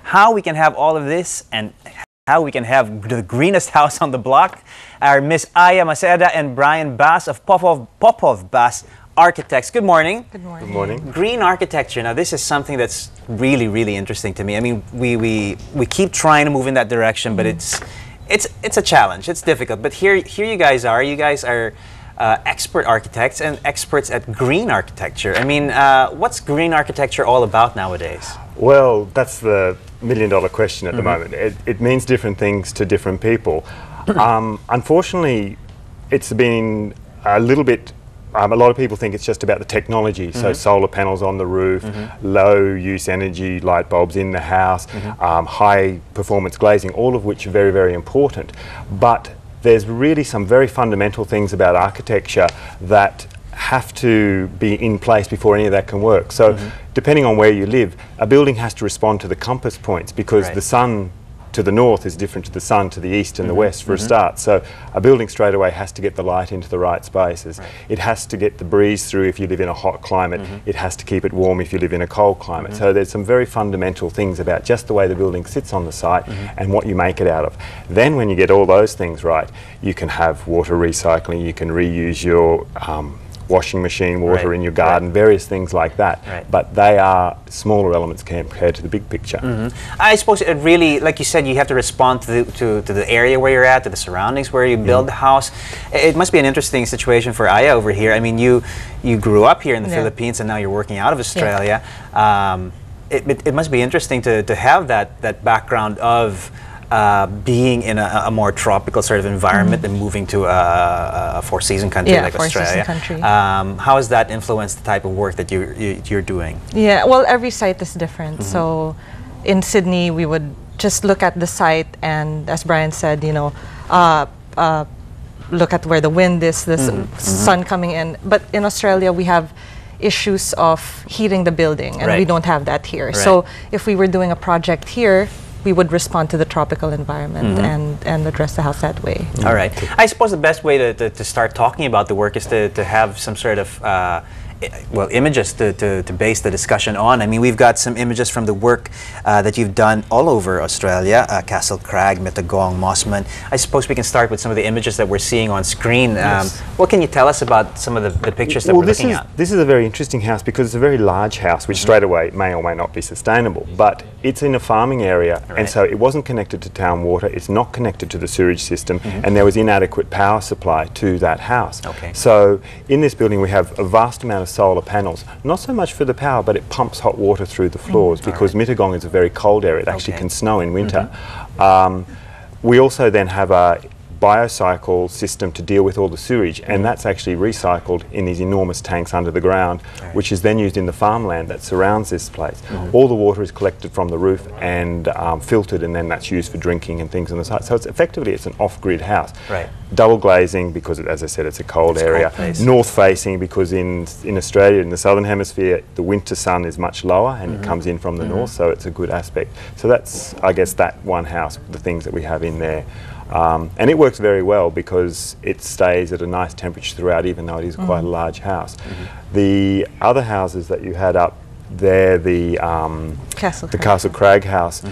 how we can have all of this and how we can have the greenest house on the block are Miss Aya Maceda and Brian Bass of Popov Bass Architects. Good morning. Good morning. Good morning. Green architecture. Now, this is something that's really, really interesting to me. I mean, we keep trying to move in that direction, but it's a challenge. It's difficult. But here you guys are. You guys are expert architects and experts at green architecture. I mean, what's green architecture all about nowadays? Well, that's the million-dollar question at the moment. It means different things to different people. Unfortunately, it's been a little bit. A lot of people think it's just about the technology, so solar panels on the roof, low-use energy light bulbs in the house, high-performance glazing, all of which are very, very important. But there's really some very fundamental things about architecture that have to be in place before any of that can work. So depending on where you live, a building has to respond to the compass points, because the sun to the north is different to the sun to the east and the west for a start. So a building straight away has to get the light into the right spaces. It has to get the breeze through if you live in a hot climate. It has to keep it warm if you live in a cold climate. So there's some very fundamental things about just the way the building sits on the site and what you make it out of. Then when you get all those things right, you can have water recycling, you can reuse your washing machine water in your garden, various things like that. But they are smaller elements compared to the big picture. I suppose it really, like you said, you have to respond to the area where you're at, to the surroundings where you build the house. It must be an interesting situation for Aya over here. I mean, you grew up here in the Philippines and now you're working out of Australia. It must be interesting to have that background of being in a more tropical sort of environment and moving to a four-season country like Australia. How has that influenced the type of work that you're doing? Yeah, well, every site is different. So in Sydney, we would just look at the site and, as Brian said, you know, look at where the wind is, the sun coming in. But in Australia, we have issues of heating the building, and we don't have that here. So if we were doing a project here, we would respond to the tropical environment and address the house that way. All right. I suppose the best way to start talking about the work is to have some sort of images to base the discussion on. I mean, we've got some images from the work that you've done all over Australia, Castle Crag, Mittagong, Mossman. I suppose we can start with some of the images that we're seeing on screen. What can you tell us about some of the pictures that we're looking at? This is a very interesting house because it's a very large house, which straight away may or may not be sustainable. But it's in a farming area, and so it wasn't connected to town water, it's not connected to the sewage system, and there was inadequate power supply to that house. So in this building we have a vast amount of solar panels, not so much for the power, but it pumps hot water through the floors because Mittagong is a very cold area. It actually can snow in winter. We also then have a biocycle system to deal with all the sewage, and that's actually recycled in these enormous tanks under the ground, which is then used in the farmland that surrounds this place. All the water is collected from the roof and filtered, and then that's used for drinking and things on the site. So it's effectively an off-grid house. Double glazing because, as I said, it's a cold area. North facing because in Australia, in the southern hemisphere, the winter sun is much lower and it comes in from the north, so it's a good aspect. So that's, I guess, that one house, the things that we have in there. And it works very well because it stays at a nice temperature throughout, even though it is quite a large house. The other houses that you had up there, the Castle Crag house,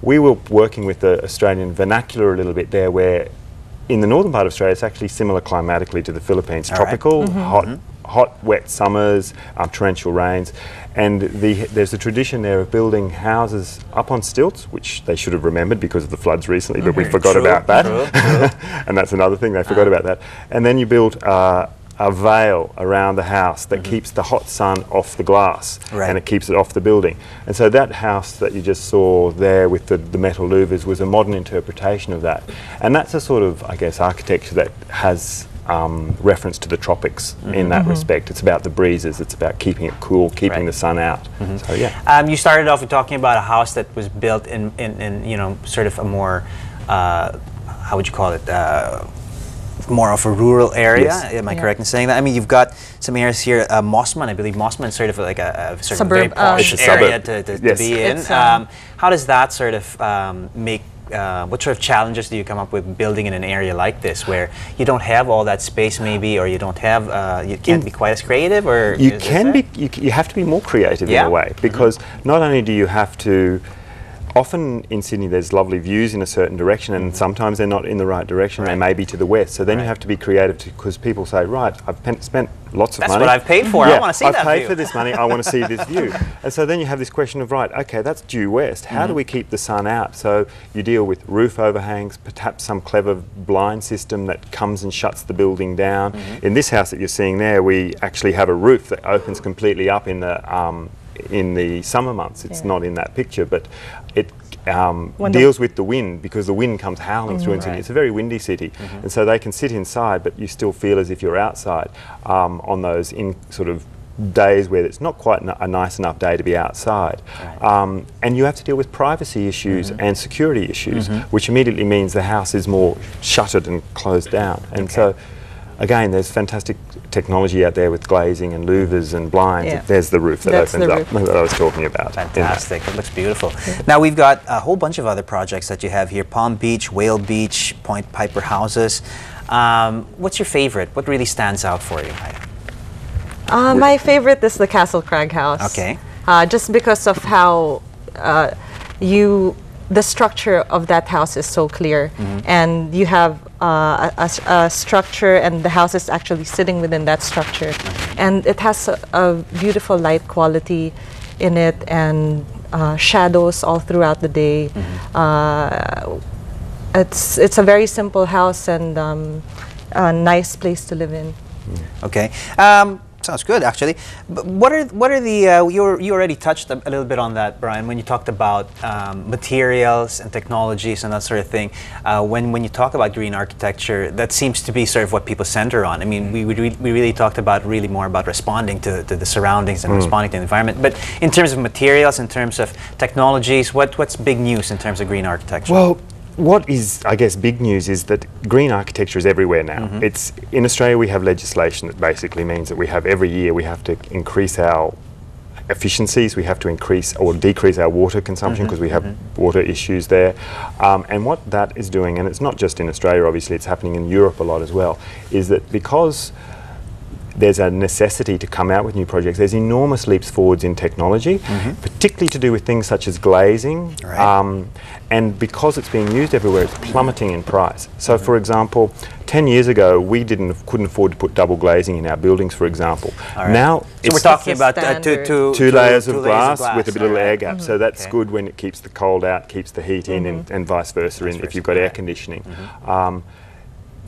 we were working with the Australian vernacular a little bit there, where in the northern part of Australia it's actually similar climatically to the Philippines. Tropical, hot, wet summers, torrential rains, and there's a tradition there of building houses up on stilts, which they should have remembered because of the floods recently, but we forgot about that. And that's another thing, they forgot about that. And then you build a veil around the house that keeps the hot sun off the glass, and it keeps it off the building. And so that house that you just saw there with the metal louvers was a modern interpretation of that. And that's a sort of, I guess, architecture that has reference to the tropics in that respect. It's about the breezes, it's about keeping it cool, keeping the sun out. So yeah. You started off with talking about a house that was built in you know, sort of a more, how would you call it, more of a rural area. Am I correct in saying that? I mean, you've got some areas here, Mossman, I believe Mossman is sort of like a sort of very posh area to be in. How does that sort of make what sort of challenges do you come up with building in an area like this, where you don't have all that space, maybe, or you don't have, you can't be quite as creative, or you can be. You have to be more creative in a way, because not only do you have to often in Sydney there's lovely views in a certain direction, and sometimes they're not in the right direction. They may be to the west. So then you have to be creative, because people say, right, I've spent lots of money. That's what I've paid for. I want to see that view. I've paid for this money. I want to see this view. And so then you have this question of, right, okay, that's due west. How do we keep the sun out? So you deal with roof overhangs, perhaps some clever blind system that comes and shuts the building down. In this house that you're seeing there, we actually have a roof that opens completely up in the summer months. It's not in that picture, but it deals with the wind, because the wind comes howling through in Sydney. It's a very windy city, and so they can sit inside, but you still feel as if you're outside on those sort of days where it's not quite a nice enough day to be outside. And you have to deal with privacy issues and security issues, which immediately means the house is more shuttered and closed down. And so, again, there's fantastic technology out there with glazing and louvers and blinds. There's the roof that opens up that I was talking about. Fantastic. It looks beautiful. Now, we've got a whole bunch of other projects that you have here: Palm Beach, Whale Beach, Point Piper houses. What's your favorite? What really stands out for you? My favorite is the Castle Crag house. Okay. Just because of how the structure of that house is so clear, and you have a structure, and the house is actually sitting within that structure, and it has a beautiful light quality in it, and shadows all throughout the day. It's a very simple house and a nice place to live in. Okay. Sounds good, actually. But what are the you already touched a little bit on that, Brian, when you talked about materials and technologies and that sort of thing. When you talk about green architecture, that seems to be sort of what people center on. I mean, we really talked about more about responding to the surroundings and responding to the environment. But in terms of materials, in terms of technologies, what's big news in terms of green architecture? Well, what is, I guess, big news is that green architecture is everywhere now. It's in Australia. We have legislation that basically means that we have every year we have to increase our efficiencies. We have to increase or decrease our water consumption, because we have water issues there. And what that is doing, and it's not just in Australia, obviously, it's happening in Europe a lot as well, is that because there's a necessity to come out with new projects, there's enormous leaps forwards in technology, particularly to do with things such as glazing. And because it's being used everywhere, it's plummeting in price. So, for example, 10 years ago, we couldn't afford to put double glazing in our buildings, for example. Now, so we're talking about two layers of glass with a little air gap. So that's good when it keeps the cold out, keeps the heat in, and vice versa if you've got air conditioning.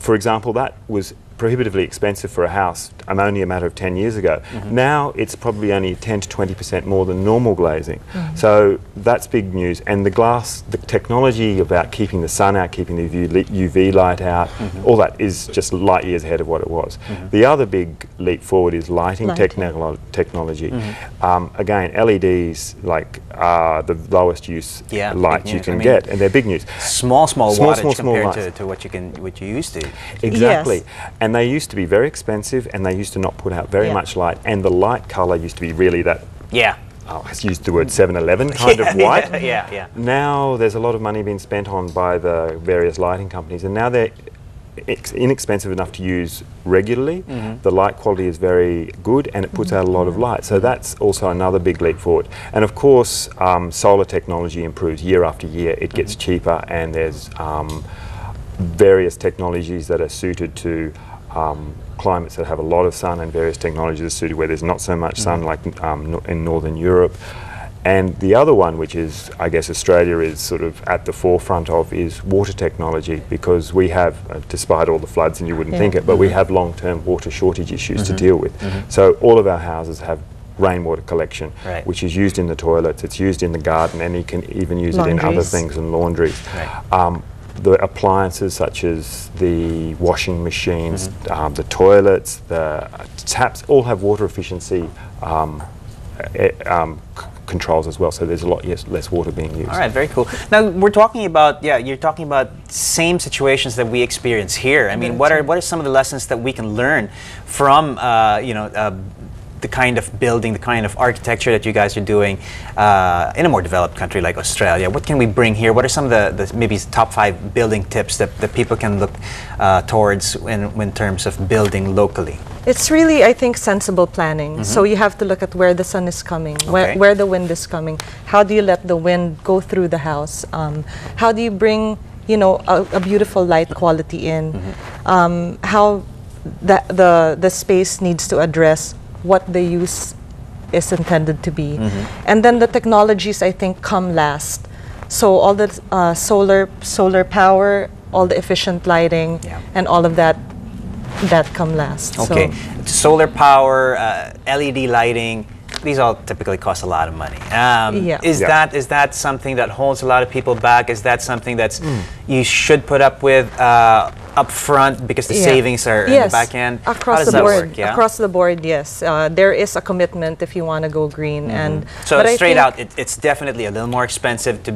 For example, that was prohibitively expensive for a house only a matter of 10 years ago. Now it's probably only 10 to 20% more than normal glazing. So that's big news. And the technology about keeping the sun out, keeping the UV light out, all that is just light years ahead of what it was. The other big leap forward is lighting technology. Again, LEDs are the lowest use lights you can get, and they're big news. Small wattage compared to what you used to. Exactly. And they used to be very expensive, and they used to not put out very much light, and the light colour used to be really that, I used the word 7-Eleven kind of white. Now there's a lot of money being spent on by the various lighting companies, and now they're inexpensive enough to use regularly. The light quality is very good, and it puts out a lot of light. So that's also another big leap forward. And of course, solar technology improves year after year. It gets cheaper, and there's various technologies that are suited to climates that have a lot of sun, and various technologies are suited where there's not so much sun, like in Northern Europe. And the other one, which is, I guess, Australia is sort of at the forefront of, is water technology, because we have, despite all the floods, and you wouldn't think it, but we have long-term water shortage issues to deal with. So all of our houses have rainwater collection, which is used in the toilets, it's used in the garden, and you can even use it in other things, and laundries. The appliances such as the washing machines, the toilets, the taps, all have water efficiency controls as well, so there's a lot less water being used. All right, very cool. Now we're talking about, you're talking about same situations that we experience here. I mean, what are some of the lessons that we can learn from the kind of building, the kind of architecture that you guys are doing in a more developed country like Australia? What can we bring here? What are some of the maybe top 5 building tips that people can look towards in terms of building locally? It's really, I think, sensible planning. So you have to look at where the sun is coming, where the wind is coming. How do you let the wind go through the house? How do you bring, you know, a beautiful light quality in? How the space needs to address what the use is intended to be. And then the technologies, I think, come last. So all the solar power, all the efficient lighting, and all of that come last. Okay, so solar power, LED lighting, these all typically cost a lot of money. Is that something that holds a lot of people back? Is that something that's you should put up with up front because the savings are in the back end? Across the board. Across the board, yes. There is a commitment if you want to go green. And so straight out, it's definitely a little more expensive to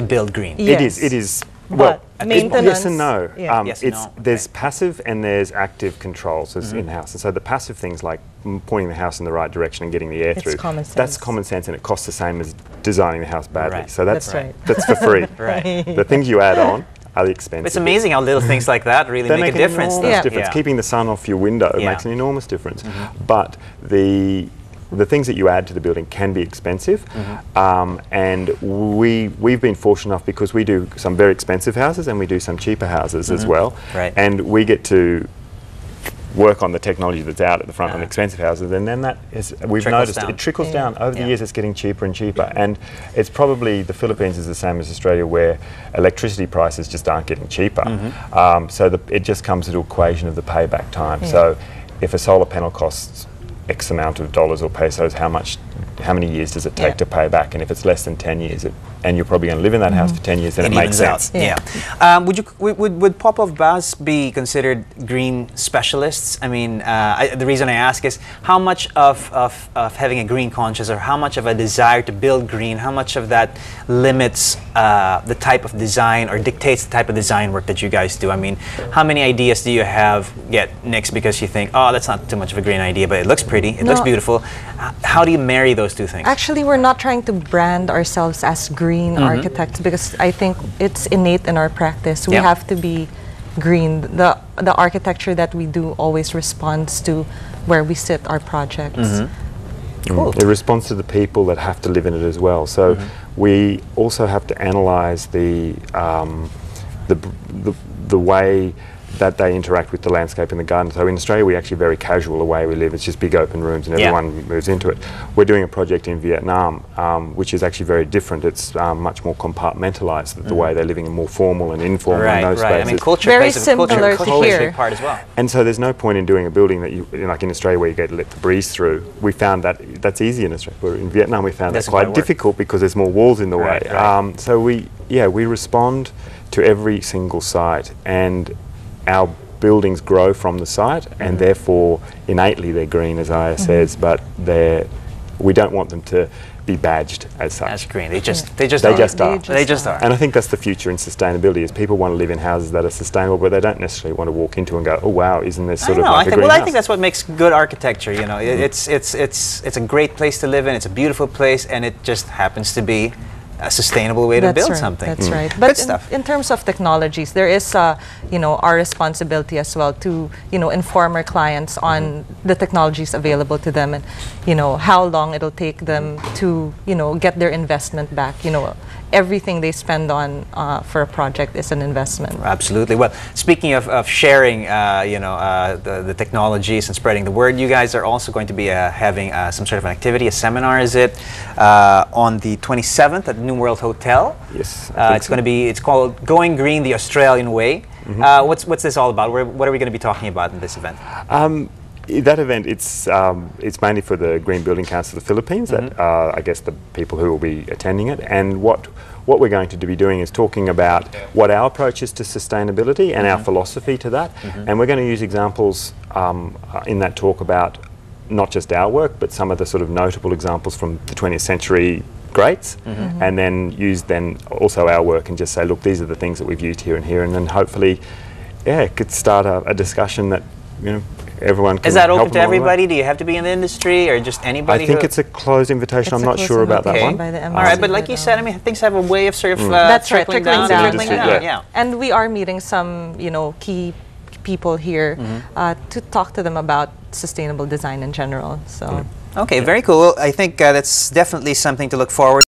build green. Yes. It is. Well, maintenance. Yes and no. Yes and no. There's passive and there's active controls in-house. And so the passive things like pointing the house in the right direction and getting the air through, that's common sense, and it costs the same as designing the house badly. Right. So that's for free. The things you add on are the expensive. It's amazing how little things like that really make a difference. Keeping the sun off your window makes an enormous difference. But the things that you add to the building can be expensive, and we've been fortunate enough because we do some very expensive houses and we do some cheaper houses as well, and we get to work on the technology that's out at the front on expensive houses, and then we've noticed it trickles down over the years. It's getting cheaper and cheaper, and it's probably the Philippines is the same as Australia, where electricity prices just aren't getting cheaper. So it just comes to the equation of the payback time. So if a solar panel costs X amount of dollars or pesos, how many years does it take to pay back? And if it's less than 10 years, and you're probably going to live in that house for 10 years, then it makes sense. Would Popov Baz be considered green specialists? I mean, the reason I ask is how much of having a green conscience, or how much of a desire to build green, how much of that limits the type of design or dictates the type of design work that you guys do? I mean, how many ideas do you have get nixed because you think, oh, that's not too much of a green idea, but it looks pretty, it looks beautiful. How do you marry those two things? Actually, we're not trying to brand ourselves as green architects, because I think it's innate in our practice. We have to be green. The architecture that we do always responds to where we sit our projects. Cool. It responds to the people that have to live in it as well. So we also have to analyse the way that they interact with the landscape in the garden. So in Australia, we're actually very casual the way we live. It's just big open rooms and everyone moves into it. We're doing a project in Vietnam, which is actually very different. It's much more compartmentalised, the way they're living, more formal and informal in those spaces. I mean, culture very plays similar a to part as well. And so there's no point in doing a building that you, like in Australia, where you get to let the breeze through. We found that that's easy in Australia. But in Vietnam, we found that quite difficult because there's more walls in the way. So we respond to every single site, and our buildings grow from the site, and therefore innately they're green, as Aya says, but we don't want them to be badged as such. As green, they just are. And I think that's the future in sustainability, is people want to live in houses that are sustainable, but they don't necessarily want to walk into and go, oh wow, isn't this sort of like a green house? I think that's what makes good architecture. You know, it's a great place to live in. It's a beautiful place, and it just happens to be a sustainable way to build something. That's right. But in terms of technologies, there is, our responsibility as well to, inform our clients on the technologies available to them, and, how long it'll take them to, get their investment back. Everything they spend on for a project is an investment. Absolutely. Well, speaking of sharing, the technologies and spreading the word, you guys are also going to be having some sort of an activity, a seminar, is it, on the 27th at New World Hotel? Yes. It's called Going Green the Australian Way. What's this all about? What are we going to be talking about in this event? That event, it's mainly for the Green Building Council of the Philippines, that I guess the people who will be attending it. And what we're going to be doing is talking about what our approach is to sustainability and our philosophy to that. And we're going to use examples in that talk about not just our work, but some of the sort of notable examples from the 20th century greats, and then use also our work and just say, look, these are the things that we've used here, and then hopefully, it could start a discussion that everyone can Is that help open to them along the way. everybody? Do you have to be in the industry or just anybody? I think it's a closed invitation. It's I'm a not closed sure about that invitation one. by the All right, but embassy, like you said, I mean, things have a way of sort of That's right, trickling trickling down. down. Trickling Yeah. down, yeah. And we are meeting some, key people here to talk to them about sustainable design in general. So. Okay, very cool. Well, I think that's definitely something to look forward